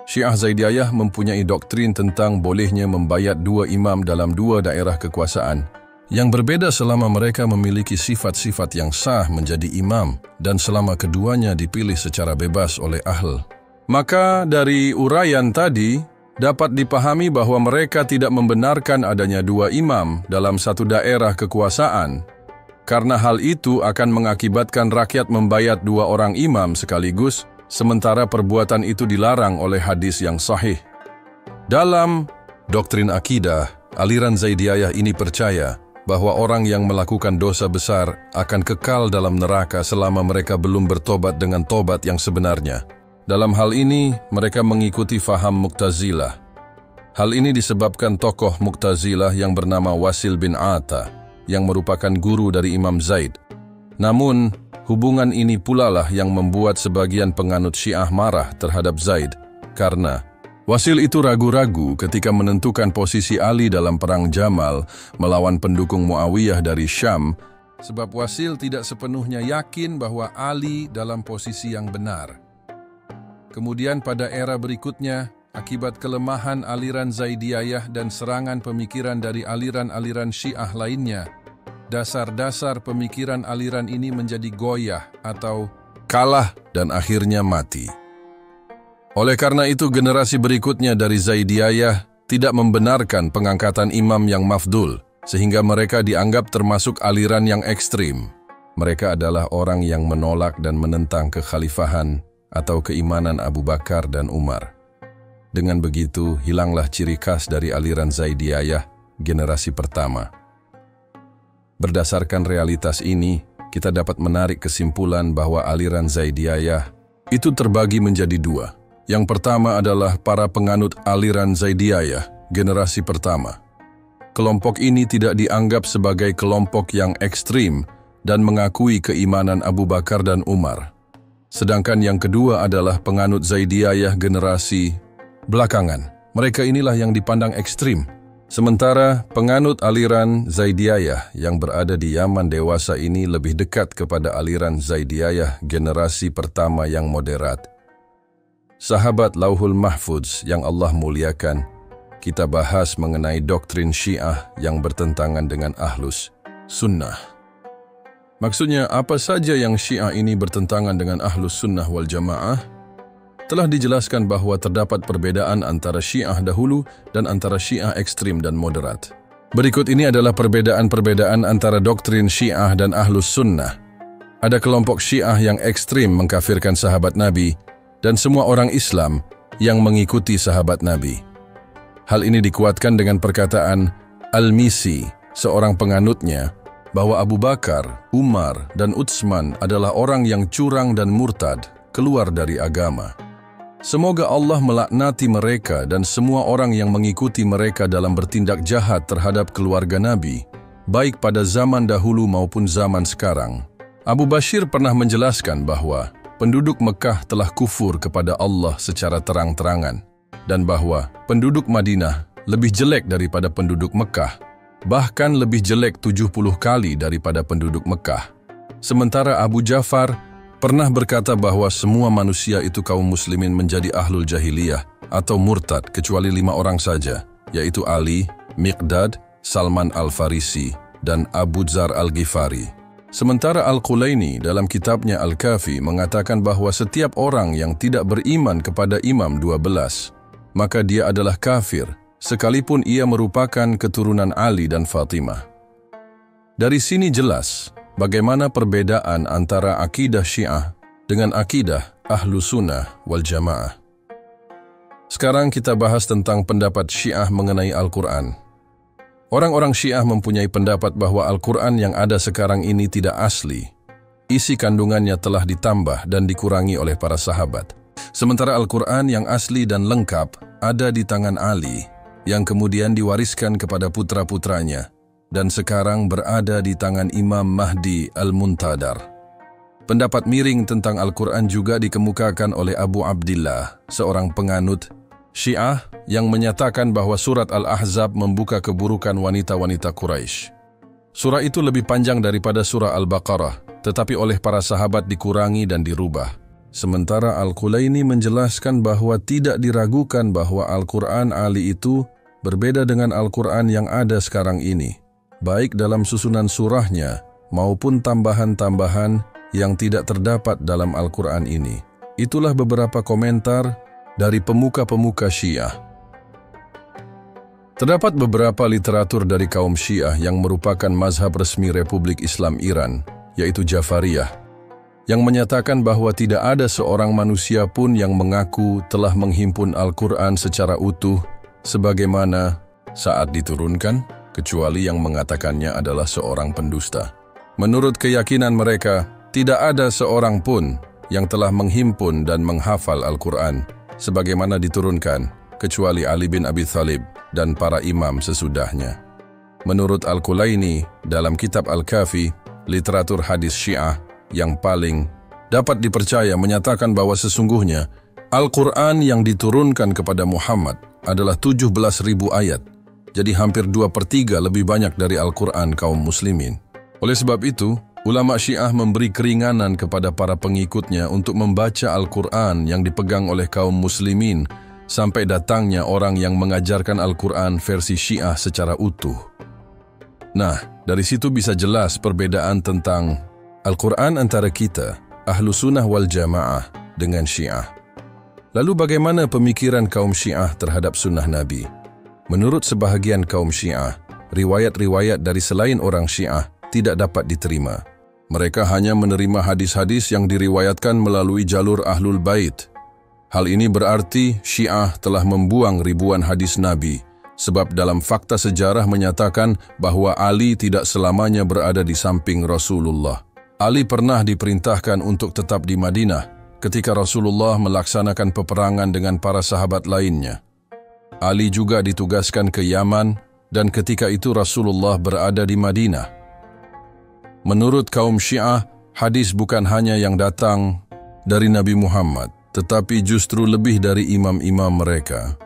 Syiah Zaidiyah mempunyai doktrin tentang bolehnya membayat dua imam dalam dua daerah kekuasaan Yang berbeda selama mereka memiliki sifat-sifat yang sah menjadi imam dan selama keduanya dipilih secara bebas oleh ahl. Maka dari uraian tadi, dapat dipahami bahwa mereka tidak membenarkan adanya dua imam dalam satu daerah kekuasaan, karena hal itu akan mengakibatkan rakyat membayat dua orang imam sekaligus, sementara perbuatan itu dilarang oleh hadis yang sahih. Dalam doktrin akidah, aliran Zaidiyah ini percaya bahwa orang yang melakukan dosa besar akan kekal dalam neraka selama mereka belum bertobat dengan tobat yang sebenarnya. Dalam hal ini, mereka mengikuti faham Mu'tazilah. Hal ini disebabkan tokoh Mu'tazilah yang bernama Wasil bin Ata, yang merupakan guru dari Imam Zaid. Namun, hubungan ini pula lah yang membuat sebagian penganut Syiah marah terhadap Zaid, karena Wasil itu ragu-ragu ketika menentukan posisi Ali dalam Perang Jamal melawan pendukung Muawiyah dari Syam, sebab Wasil tidak sepenuhnya yakin bahwa Ali dalam posisi yang benar. Kemudian pada era berikutnya, akibat kelemahan aliran Zaidiyah dan serangan pemikiran dari aliran-aliran Syiah lainnya, dasar-dasar pemikiran aliran ini menjadi goyah atau kalah dan akhirnya mati. Oleh karena itu, generasi berikutnya dari Zaidiyah tidak membenarkan pengangkatan imam yang mafdul, sehingga mereka dianggap termasuk aliran yang ekstrim. Mereka adalah orang yang menolak dan menentang kekhalifahan atau keimanan Abu Bakar dan Umar. Dengan begitu, hilanglah ciri khas dari aliran Zaidiyah generasi pertama. Berdasarkan realitas ini, kita dapat menarik kesimpulan bahwa aliran Zaidiyah itu terbagi menjadi dua. Yang pertama adalah para penganut aliran Zaidiyah generasi pertama. Kelompok ini tidak dianggap sebagai kelompok yang ekstrim dan mengakui keimanan Abu Bakar dan Umar. Sedangkan yang kedua adalah penganut Zaidiyah generasi belakangan. Mereka inilah yang dipandang ekstrim. Sementara penganut aliran Zaidiyah yang berada di Yaman dewasa ini lebih dekat kepada aliran Zaidiyah generasi pertama yang moderat. Sahabat Lauhul Mahfudz yang Allah muliakan, kita bahas mengenai doktrin Syiah yang bertentangan dengan Ahlus Sunnah. Maksudnya, apa saja yang Syiah ini bertentangan dengan Ahlus Sunnah wal Jamaah? Telah dijelaskan bahwa terdapat perbedaan antara Syiah dahulu dan antara Syiah ekstrim dan moderat. Berikut ini adalah perbedaan-perbedaan antara doktrin Syiah dan Ahlus Sunnah. Ada kelompok Syiah yang ekstrim mengkafirkan sahabat Nabi dan semua orang Islam yang mengikuti sahabat Nabi. Hal ini dikuatkan dengan perkataan Al-Misi, seorang penganutnya, bahwa Abu Bakar, Umar, dan Utsman adalah orang yang curang dan murtad, keluar dari agama. Semoga Allah melaknati mereka dan semua orang yang mengikuti mereka dalam bertindak jahat terhadap keluarga Nabi, baik pada zaman dahulu maupun zaman sekarang. Abu Bashir pernah menjelaskan bahwa penduduk Mekah telah kufur kepada Allah secara terang-terangan, dan bahwa penduduk Madinah lebih jelek daripada penduduk Mekah, bahkan lebih jelek 70 kali daripada penduduk Mekah. Sementara Abu Ja'far pernah berkata bahwa semua manusia itu kaum muslimin menjadi ahlul jahiliyah atau murtad kecuali 5 orang saja, yaitu Ali, Miqdad, Salman Al-Farisi, dan Abu Dzar Al-Ghifari. Sementara Al-Qulaini dalam kitabnya Al-Kafi mengatakan bahwa setiap orang yang tidak beriman kepada Imam 12, maka dia adalah kafir, sekalipun ia merupakan keturunan Ali dan Fatimah. Dari sini jelas bagaimana perbedaan antara akidah Syiah dengan akidah Ahlus Sunnah wal Jamaah. Sekarang kita bahas tentang pendapat Syiah mengenai Al-Quran. Orang-orang Syiah mempunyai pendapat bahwa Al-Quran yang ada sekarang ini tidak asli. Isi kandungannya telah ditambah dan dikurangi oleh para sahabat. Sementara Al-Quran yang asli dan lengkap ada di tangan Ali, yang kemudian diwariskan kepada putra-putranya, dan sekarang berada di tangan Imam Mahdi Al-Muntadar. Pendapat miring tentang Al-Quran juga dikemukakan oleh Abu Abdillah, seorang penganut Syiah yang menyatakan bahwa surat Al-Ahzab membuka keburukan wanita-wanita Quraisy. Surah itu lebih panjang daripada surah Al-Baqarah, tetapi oleh para sahabat dikurangi dan dirubah. Sementara Al-Qulaini menjelaskan bahwa tidak diragukan bahwa Al-Quran Ali itu berbeda dengan Al-Quran yang ada sekarang ini. baik dalam susunan surahnya maupun tambahan-tambahan yang tidak terdapat dalam Al-Quran ini. Itulah beberapa komentar dari pemuka-pemuka Syiah. Terdapat beberapa literatur dari kaum Syiah yang merupakan mazhab resmi Republik Islam Iran, yaitu Jafariyah, yang menyatakan bahwa tidak ada seorang manusia pun yang mengaku telah menghimpun Al-Quran secara utuh sebagaimana saat diturunkan, kecuali yang mengatakannya adalah seorang pendusta. Menurut keyakinan mereka, tidak ada seorang pun yang telah menghimpun dan menghafal Al-Quran sebagaimana diturunkan, kecuali Ali bin Abi Thalib dan para imam sesudahnya. Menurut Al-Kulaini, dalam kitab Al-Kafi, literatur hadis Syiah yang paling dapat dipercaya menyatakan bahwa sesungguhnya Al-Quran yang diturunkan kepada Muhammad adalah 17.000 ayat, jadi hampir 2/3 lebih banyak dari Al-Quran kaum muslimin. Oleh sebab itu, ulama Syiah memberi keringanan kepada para pengikutnya untuk membaca Al-Quran yang dipegang oleh kaum muslimin sampai datangnya orang yang mengajarkan Al-Quran versi Syiah secara utuh. Nah, dari situ bisa jelas perbedaan tentang Al-Quran antara kita, Ahlu Sunnah wal Jamaah, dengan Syiah. Lalu bagaimana pemikiran kaum Syiah terhadap sunnah Nabi? Menurut sebahagian kaum Syiah, riwayat-riwayat dari selain orang Syiah tidak dapat diterima. Mereka hanya menerima hadis-hadis yang diriwayatkan melalui jalur Ahlul Bait. Hal ini berarti Syiah telah membuang ribuan hadis Nabi, sebab dalam fakta sejarah menyatakan bahwa Ali tidak selamanya berada di samping Rasulullah. Ali pernah diperintahkan untuk tetap di Madinah ketika Rasulullah melaksanakan peperangan dengan para sahabat lainnya. Ali juga ditugaskan ke Yaman dan ketika itu Rasulullah berada di Madinah. Menurut kaum Syiah, hadis bukan hanya yang datang dari Nabi Muhammad, tetapi justru lebih dari imam-imam mereka.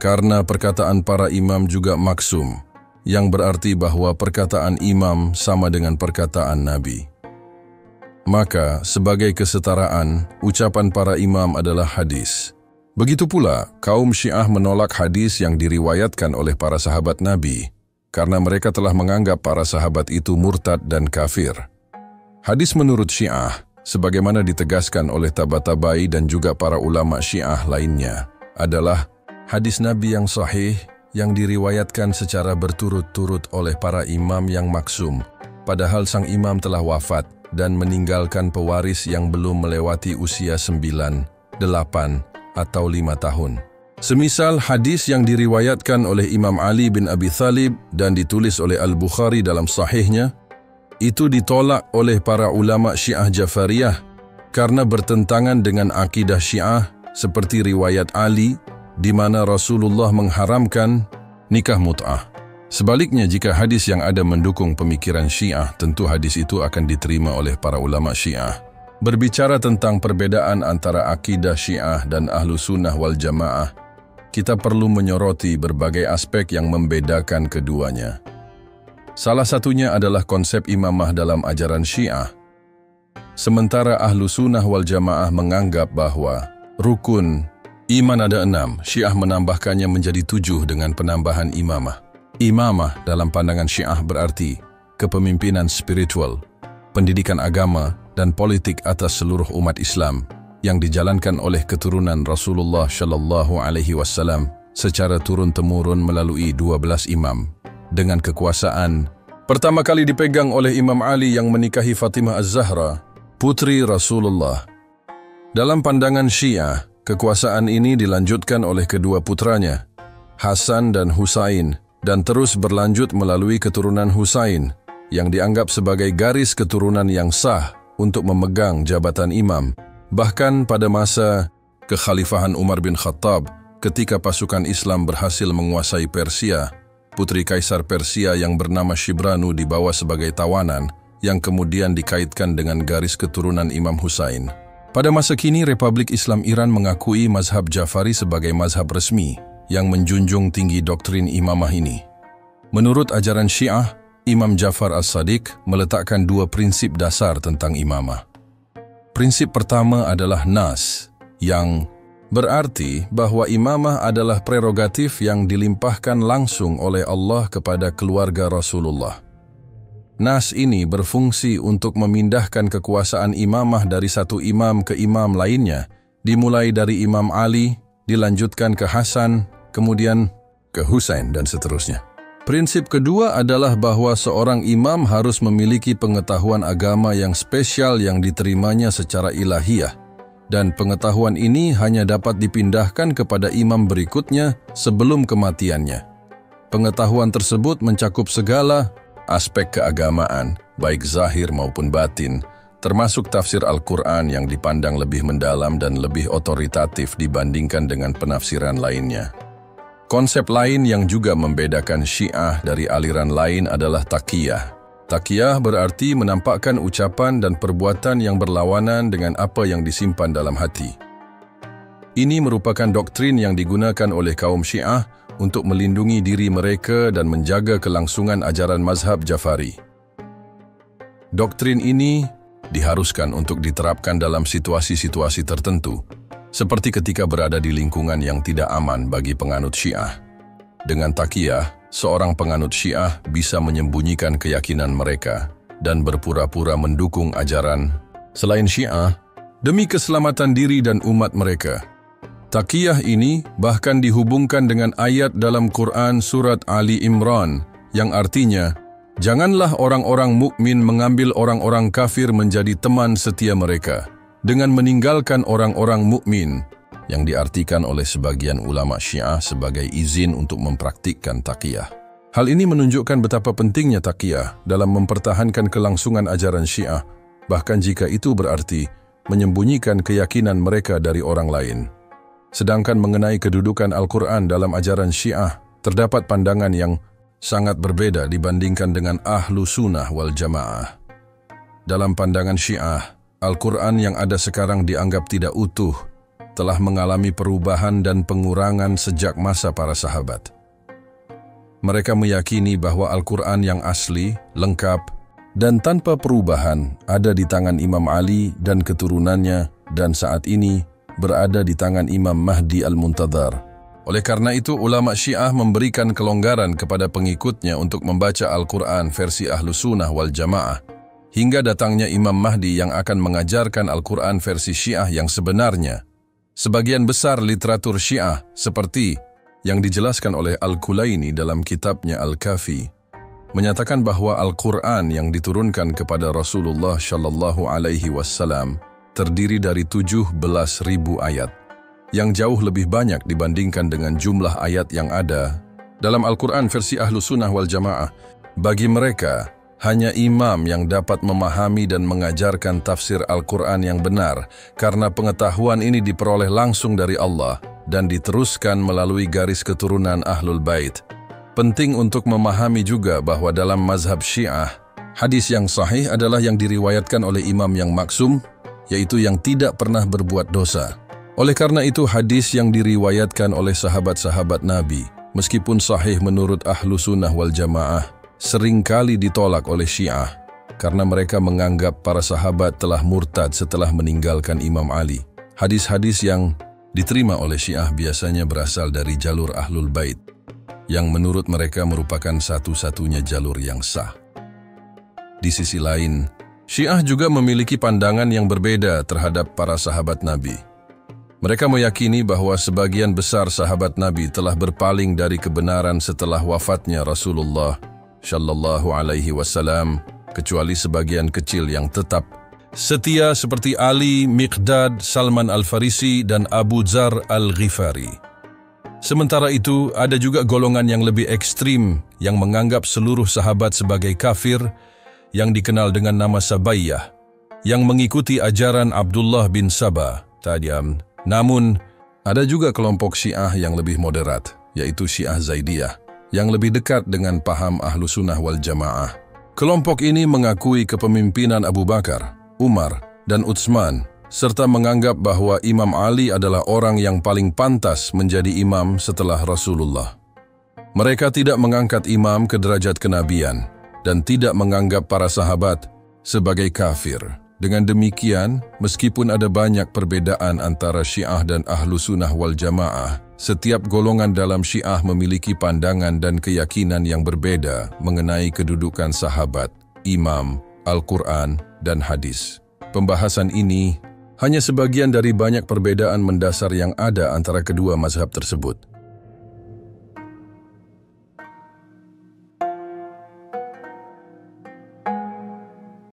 Karena perkataan para imam juga maksum, yang berarti bahwa perkataan imam sama dengan perkataan Nabi. Maka, sebagai kesetaraan, ucapan para imam adalah hadis. Begitu pula, kaum Syiah menolak hadis yang diriwayatkan oleh para sahabat Nabi, karena mereka telah menganggap para sahabat itu murtad dan kafir. Hadis menurut Syiah, sebagaimana ditegaskan oleh Tabatabai dan juga para ulama Syiah lainnya, adalah hadis Nabi yang sahih yang diriwayatkan secara berturut-turut oleh para imam yang maksum, padahal sang imam telah wafat dan meninggalkan pewaris yang belum melewati usia 9, 8, atau 5 tahun. Semisal hadis yang diriwayatkan oleh Imam Ali bin Abi Thalib dan ditulis oleh Al-Bukhari dalam sahihnya, itu ditolak oleh para ulama Syiah Jafariyah karena bertentangan dengan akidah Syiah seperti riwayat Ali di mana Rasulullah mengharamkan nikah mut'ah. Sebaliknya, jika hadis yang ada mendukung pemikiran Syiah, tentu hadis itu akan diterima oleh para ulama Syiah. Berbicara tentang perbedaan antara akidah Syiah dan Ahlu Sunnah wal Jamaah, kita perlu menyoroti berbagai aspek yang membedakan keduanya. Salah satunya adalah konsep imamah dalam ajaran Syiah. Sementara Ahlu Sunnah wal Jamaah menganggap bahwa rukun iman ada 6, Syiah menambahkannya menjadi 7 dengan penambahan imamah. Imamah dalam pandangan Syiah berarti kepemimpinan spiritual, pendidikan agama, dan politik atas seluruh umat Islam yang dijalankan oleh keturunan Rasulullah Shallallahu Alaihi Wasallam secara turun-temurun melalui 12 imam dengan kekuasaan pertama kali dipegang oleh Imam Ali yang menikahi Fatimah Az-Zahra, putri Rasulullah. Dalam pandangan Syiah, kekuasaan ini dilanjutkan oleh kedua putranya, Hasan dan Husain, dan terus berlanjut melalui keturunan Husain yang dianggap sebagai garis keturunan yang sah untuk memegang jabatan imam. Bahkan pada masa kekhalifahan Umar bin Khattab, ketika pasukan Islam berhasil menguasai Persia, putri Kaisar Persia yang bernama Shibranu dibawa sebagai tawanan yang kemudian dikaitkan dengan garis keturunan Imam Husain. Pada masa kini, Republik Islam Iran mengakui mazhab Jafari sebagai mazhab resmi yang menjunjung tinggi doktrin imamah ini. Menurut ajaran Syiah, Imam Jafar As-Sadiq meletakkan 2 prinsip dasar tentang imamah. Prinsip pertama adalah nas, yang berarti bahwa imamah adalah prerogatif yang dilimpahkan langsung oleh Allah kepada keluarga Rasulullah. nas ini berfungsi untuk memindahkan kekuasaan imamah dari satu imam ke imam lainnya, dimulai dari Imam Ali, dilanjutkan ke Hasan, kemudian ke Husain, dan seterusnya. Prinsip kedua adalah bahwa seorang imam harus memiliki pengetahuan agama yang spesial yang diterimanya secara ilahiyah, dan pengetahuan ini hanya dapat dipindahkan kepada imam berikutnya sebelum kematiannya. Pengetahuan tersebut mencakup segala aspek keagamaan, baik zahir maupun batin, termasuk tafsir Al-Quran yang dipandang lebih mendalam dan lebih otoritatif dibandingkan dengan penafsiran lainnya. Konsep lain yang juga membedakan Syiah dari aliran lain adalah taqiyah. Taqiyah berarti menampakkan ucapan dan perbuatan yang berlawanan dengan apa yang disimpan dalam hati. Ini merupakan doktrin yang digunakan oleh kaum Syiah untuk melindungi diri mereka dan menjaga kelangsungan ajaran mazhab Jafari. Doktrin ini diharuskan untuk diterapkan dalam situasi-situasi tertentu, seperti ketika berada di lingkungan yang tidak aman bagi penganut Syiah. Dengan taqiyah, seorang penganut Syiah bisa menyembunyikan keyakinan mereka dan berpura-pura mendukung ajaran selain Syiah demi keselamatan diri dan umat mereka. Taqiyah ini bahkan dihubungkan dengan ayat dalam Quran surat Ali Imran yang artinya, "Janganlah orang-orang mukmin mengambil orang-orang kafir menjadi teman setia mereka dengan meninggalkan orang-orang mukmin," yang diartikan oleh sebagian ulama Syiah sebagai izin untuk mempraktikkan taqiyah. Hal ini menunjukkan betapa pentingnya taqiyah dalam mempertahankan kelangsungan ajaran Syiah, bahkan jika itu berarti menyembunyikan keyakinan mereka dari orang lain. Sedangkan mengenai kedudukan Al-Quran dalam ajaran Syiah, terdapat pandangan yang sangat berbeda dibandingkan dengan Ahlu Sunnah wal Jamaah. Dalam pandangan Syiah, Al-Quran yang ada sekarang dianggap tidak utuh, telah mengalami perubahan dan pengurangan sejak masa para sahabat. Mereka meyakini bahwa Al-Quran yang asli, lengkap, dan tanpa perubahan ada di tangan Imam Ali dan keturunannya, dan saat ini berada di tangan Imam Mahdi Al-Muntadhar. Oleh karena itu, ulama Syiah memberikan kelonggaran kepada pengikutnya untuk membaca Al-Quran versi Ahlu Sunnah wal Jamaah, hingga datangnya Imam Mahdi yang akan mengajarkan Al-Quran versi Syiah yang sebenarnya. Sebagian besar literatur Syiah, seperti yang dijelaskan oleh Al-Kulaini dalam kitabnya Al-Kafi, menyatakan bahwa Al-Quran yang diturunkan kepada Rasulullah Shallallahu Alaihi Wasallam terdiri dari 17.000 ayat, yang jauh lebih banyak dibandingkan dengan jumlah ayat yang ada dalam Al-Quran versi Ahlu Sunnah wal Jamaah. Bagi mereka, hanya imam yang dapat memahami dan mengajarkan tafsir Al-Quran yang benar, karena pengetahuan ini diperoleh langsung dari Allah dan diteruskan melalui garis keturunan Ahlul Bait. Penting untuk memahami juga bahwa dalam mazhab Syiah, hadis yang sahih adalah yang diriwayatkan oleh imam yang maksum, yaitu yang tidak pernah berbuat dosa. Oleh karena itu, hadis yang diriwayatkan oleh sahabat-sahabat Nabi, meskipun sahih menurut Ahlu Sunnah wal Jamaah, seringkali ditolak oleh Syiah, karena mereka menganggap para sahabat telah murtad setelah meninggalkan Imam Ali. Hadis-hadis yang diterima oleh Syiah biasanya berasal dari jalur Ahlul Bait, yang menurut mereka merupakan satu-satunya jalur yang sah. Di sisi lain, Syiah juga memiliki pandangan yang berbeda terhadap para sahabat Nabi. Mereka meyakini bahwa sebagian besar sahabat Nabi telah berpaling dari kebenaran setelah wafatnya Rasulullah Shallallahu Alaihi Wasallam, kecuali sebagian kecil yang tetap setia seperti Ali, Miqdad, Salman Al-Farisi, dan Abu Dzar Al-Ghifari. Sementara itu, ada juga golongan yang lebih ekstrim yang menganggap seluruh sahabat sebagai kafir, yang dikenal dengan nama Sabayyah, yang mengikuti ajaran Abdullah bin Sabah. Namun, ada juga kelompok Syiah yang lebih moderat, yaitu Syiah Zaidiyah, yang lebih dekat dengan paham Ahlu Sunnah wal Jamaah. Kelompok ini mengakui kepemimpinan Abu Bakar, Umar, dan Utsman, serta menganggap bahwa Imam Ali adalah orang yang paling pantas menjadi imam setelah Rasulullah. Mereka tidak mengangkat imam ke derajat kenabian, dan tidak menganggap para sahabat sebagai kafir. Dengan demikian, meskipun ada banyak perbedaan antara Syiah dan Ahlu Sunnah wal Jamaah, setiap golongan dalam Syiah memiliki pandangan dan keyakinan yang berbeda mengenai kedudukan sahabat imam, Al-Quran, dan hadis. Pembahasan ini hanya sebagian dari banyak perbedaan mendasar yang ada antara kedua mazhab tersebut.